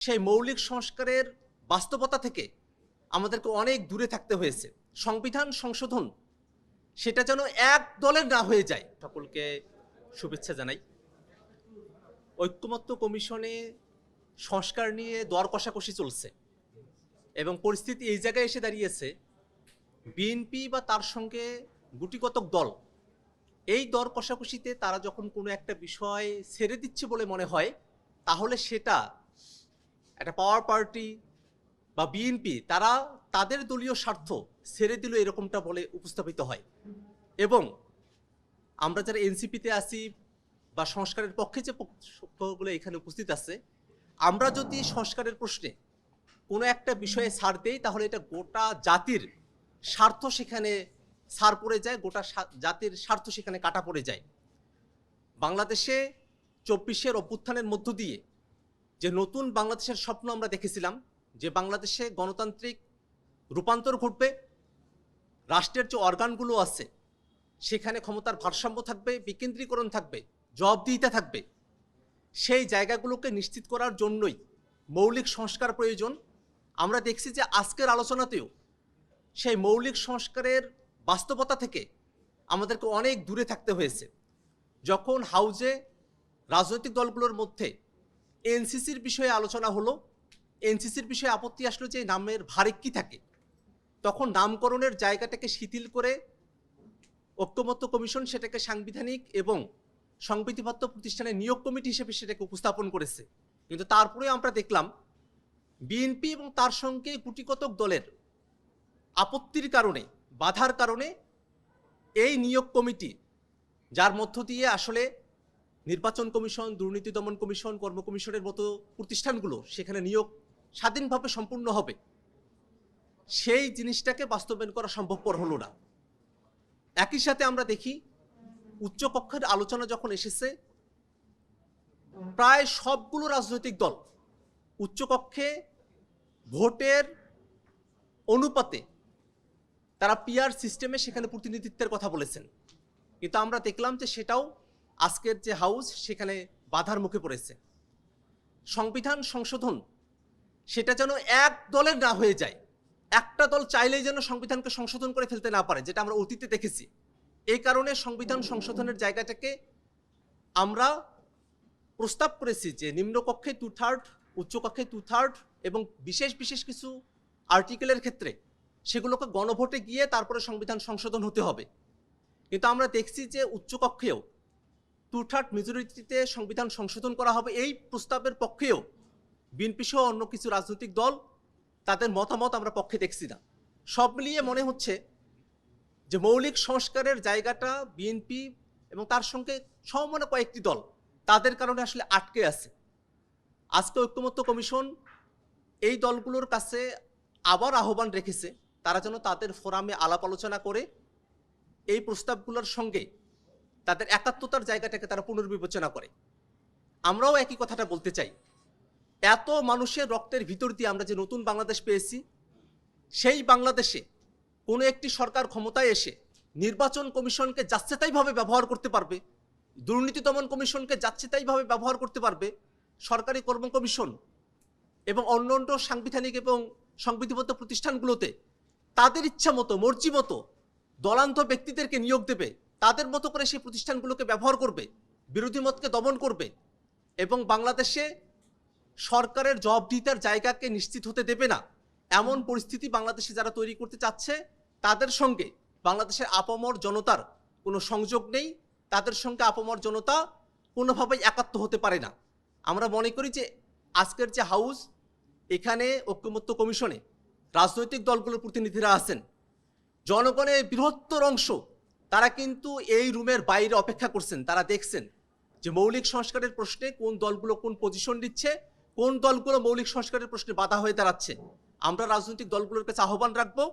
সেই মৌলিক সংস্কারের বাস্তবতা থেকে আমাদেরকে অনেক দূরে থাকতে হয়েছে। সংবিধান সংশোধন সেটা যেন এক দলের না হয়ে যায়। সকলকে শুভেচ্ছা জানাই। ঐক্যমত্য কমিশনে সংস্কার নিয়ে দর কষাকষি চলছে এবং পরিস্থিতি এই জায়গায় এসে দাঁড়িয়েছে, বিএনপি বা তার সঙ্গে গুটিকতক দল এই দর কষাকষিতে তারা যখন কোনো একটা বিষয় ছেড়ে দিচ্ছে বলে মনে হয়, তাহলে সেটা একটা পাওয়ার পার্টি বা বিএনপি তারা তাদের দলীয় স্বার্থ ছেড়ে দিল এরকমটা বলে উপস্থাপিত হয়। এবং আমরা যারা এনসিপিতে আছি বা সংস্কারের পক্ষে যে পক্ষগুলো এখানে উপস্থিত আছে, আমরা যদি সংস্কারের প্রশ্নে কোনো একটা বিষয়ে ছাড় দেই, তাহলে এটা গোটা জাতির স্বার্থ সেখানে ছাড় পড়ে যায়, গোটা জাতির স্বার্থ সেখানে কাটা পড়ে যায়। বাংলাদেশে 24-এর অভ্যুত্থানের মধ্য দিয়ে যে নতুন বাংলাদেশের স্বপ্ন আমরা দেখেছিলাম, যে বাংলাদেশে গণতান্ত্রিক রূপান্তর ঘটবে, রাষ্ট্রের যে অর্গানগুলো আছে সেখানে ক্ষমতার ভারসাম্য থাকবে, বিকেন্দ্রীকরণ থাকবে, জবাবদিহিতা থাকবে, সেই জায়গাগুলোকে নিশ্চিত করার জন্যই মৌলিক সংস্কার প্রয়োজন। আমরা দেখছি যে আজকের আলোচনাতেও সেই মৌলিক সংস্কারের বাস্তবতা থেকে আমাদেরকে অনেক দূরে থাকতে হয়েছে। যখন হাউজে রাজনৈতিক দলগুলোর মধ্যে এনসিসির বিষয়ে আলোচনা হলো, এনসিসির বিষয়ে আপত্তি আসলো যে নামের ভারেক্কি থাকে, তখন নামকরণের জায়গাটাকে শিথিল করে ঐক্যমত্য কমিশন সেটাকে সাংবিধানিক এবং সংবিধিবদ্ধ প্রতিষ্ঠানের নিয়োগ কমিটি হিসেবে সেটাকে উপস্থাপন করেছে। কিন্তু তারপরে আমরা দেখলাম বিএনপি এবং তার সঙ্গে গুটিকতক দলের আপত্তির কারণে, বাধার কারণে এই নিয়োগ কমিটি, যার মধ্য দিয়ে আসলে নির্বাচন কমিশন, দুর্নীতি দমন কমিশন, কর্ম কমিশনের মতো প্রতিষ্ঠানগুলো সেখানে নিয়োগ স্বাধীনভাবে সম্পূর্ণ হবে, সেই জিনিসটাকে বাস্তবায়ন করা সম্ভবপর হলো না। একই সাথে আমরা দেখি উচ্চকক্ষের আলোচনা যখন এসেছে, প্রায় সবগুলো রাজনৈতিক দল উচ্চকক্ষে ভোটের অনুপাতে তারা পিআর সিস্টেমে সেখানে প্রতিনিধিত্বের কথা বলেছেন। কিন্তু আমরা দেখলাম যে সেটাও আজকের যে হাউস সেখানে বাধার মুখে পড়েছে। সংবিধান সংশোধন সেটা যেন এক দলের না হয়ে যায়, একটা দল চাইলেই যেন সংবিধানকে সংশোধন করে ফেলতে না পারে, যেটা আমরা অতীতে দেখেছি। এই কারণে সংবিধান সংশোধনের জায়গাটাকে আমরা প্রস্তাব করেছি যে নিম্নকক্ষে 2/3, উচ্চকক্ষে 2/3 এবং বিশেষ বিশেষ কিছু আর্টিকেলের ক্ষেত্রে সেগুলোকে গণভোটে গিয়ে তারপরে সংবিধান সংশোধন হতে হবে। কিন্তু আমরা দেখছি যে উচ্চকক্ষেও 2/3 মেজরিটিতে সংবিধান সংশোধন করা হবে, এই প্রস্তাবের পক্ষেও বিএনপি সহ অন্য কিছু রাজনৈতিক দল তাদের মতামত আমরা পক্ষে দেখছি না। সব মিলিয়ে মনে হচ্ছে যে মৌলিক সংস্কারের জায়গাটা বিএনপি এবং তার সঙ্গে সমমনা কয়েকটি দল তাদের কারণে আসলে আটকে আছে। আজকে ঐক্যমত্য কমিশন এই দলগুলোর কাছে আবার আহ্বান রেখেছে, তারা যেন তাদের ফোরামে আলাপ আলোচনা করে এই প্রস্তাবগুলোর সঙ্গে তাদের একাত্মতার জায়গাটাকে তারা পুনর্বিবেচনা করে। আমরাও একই কথাটা বলতে চাই, এত মানুষের রক্তের ভিতর দিয়ে আমরা যে নতুন বাংলাদেশ পেয়েছি, সেই বাংলাদেশে কোনো একটি সরকার ক্ষমতায় এসে নির্বাচন কমিশনকে যাচ্ছেতাইভাবে ব্যবহার করতে পারবে, দুর্নীতি দমন কমিশনকে যাচ্ছেতাইভাবে ব্যবহার করতে পারবে, সরকারি কর্ম কমিশন এবং অন্যান্য সাংবিধানিক এবং সংবিধিবদ্ধ প্রতিষ্ঠানগুলোতে তাদের ইচ্ছা মতো, মর্জি মতো দলান্ধ ব্যক্তিদেরকে নিয়োগ দেবে, তাদের মতো করে সেই প্রতিষ্ঠানগুলোকে ব্যবহার করবে, বিরোধী মতকে দমন করবে এবং বাংলাদেশে সরকারের জবাবদিহিতার জায়গাকে নিশ্চিত হতে দেবে না, এমন পরিস্থিতি বাংলাদেশে যারা তৈরি করতে চাচ্ছে, তাদের সঙ্গে বাংলাদেশের আপামর জনতার কোনো সংযোগ নেই, তাদের সঙ্গে আপামর জনতা কোনোভাবেই একাত্ম হতে পারে না। আমরা মনে করি যে আজকের যে হাউস, এখানে ঐক্যমত্য কমিশনে রাজনৈতিক দলগুলোর প্রতিনিধিরা আছেন, জনগণের বৃহত্তর অংশ তারা কিন্তু এই রুমের বাইরে অপেক্ষা করছেন। তারা দেখছেন যে মৌলিক সংস্কারের প্রশ্নে কোন দলগুলো কোন পজিশন নিচ্ছে, কোন দলগুলো মৌলিক সংস্কারের প্রশ্নে বাধা হয়ে দাঁড়াচ্ছে। আমরা রাজনৈতিক দলগুলোর কাছে আহ্বান রাখবো,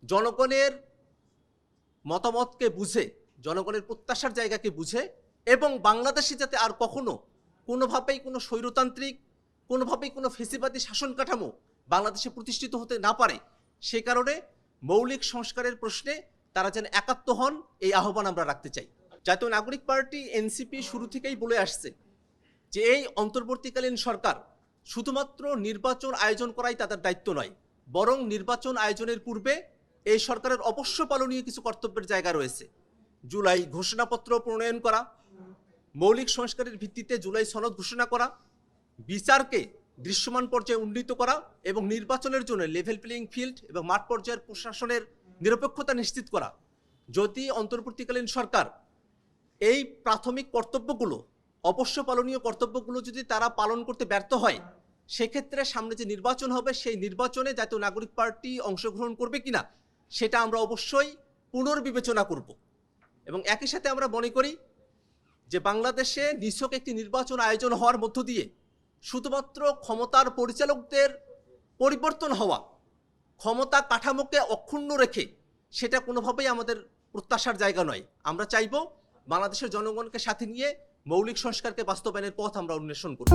জনগণের মতামতকে বুঝে, জনগণের প্রত্যাশার জায়গাকে বুঝে এবং বাংলাদেশে যাতে আর কখনো কোনোভাবেই কোনো স্বৈরতান্ত্রিক, কোনোভাবেই কোনো ফেসিবাদী শাসন কাঠামো বাংলাদেশে প্রতিষ্ঠিত হতে না পারে, সে কারণে মৌলিক সংস্কারের প্রশ্নে তারা যেন একাত্ম হন, এই আহ্বান আমরা রাখতে চাই। জাতীয় নাগরিক পার্টি এনসিপি শুরু থেকেই বলে আসছে যে এই অন্তর্বর্তীকালীন সরকার শুধুমাত্র নির্বাচন আয়োজন করাই তাদের দায়িত্ব নয়, বরং নির্বাচন আয়োজনের পূর্বে এই সরকারের অবশ্য পালনীয় কিছু কর্তব্যের জায়গা রয়েছে। জুলাই ঘোষণাপত্র প্রণয়ন করা, মৌলিক সংস্কারের ভিত্তিতে জুলাই সনদ ঘোষণা করা, বিচারকে দৃশ্যমান পর্যায়ে উন্নীত করা এবং নির্বাচনের জন্য লেভেল প্লেইং ফিল্ড এবং মাঠ পর্যায়ের প্রশাসনের নিরপেক্ষতা নিশ্চিত করা। যদি অন্তর্বর্তীকালীন সরকার এই প্রাথমিক কর্তব্যগুলো, অবশ্য পালনীয় কর্তব্যগুলো যদি তারা পালন করতে ব্যর্থ হয়, সেক্ষেত্রে সামনে যে নির্বাচন হবে সেই নির্বাচনে জাতীয় নাগরিক পার্টি অংশগ্রহণ করবে কিনা সেটা আমরা অবশ্যই পুনর্বিবেচনা করব। এবং একই সাথে আমরা মনে করি যে বাংলাদেশে নিছক একটি নির্বাচন আয়োজন হওয়ার মধ্য দিয়ে শুধুমাত্র ক্ষমতার পরিচালকদের পরিবর্তন হওয়া, ক্ষমতা কাঠামোকে অক্ষুণ্ণ রেখে সেটা কোনোভাবেই আমাদের প্রত্যাশার জায়গা নয়। আমরা চাইব বাংলাদেশের জনগণকে সাথে নিয়ে মৌলিক সংস্কারকে বাস্তবায়নের পথ আমরা অন্বেষণ করব।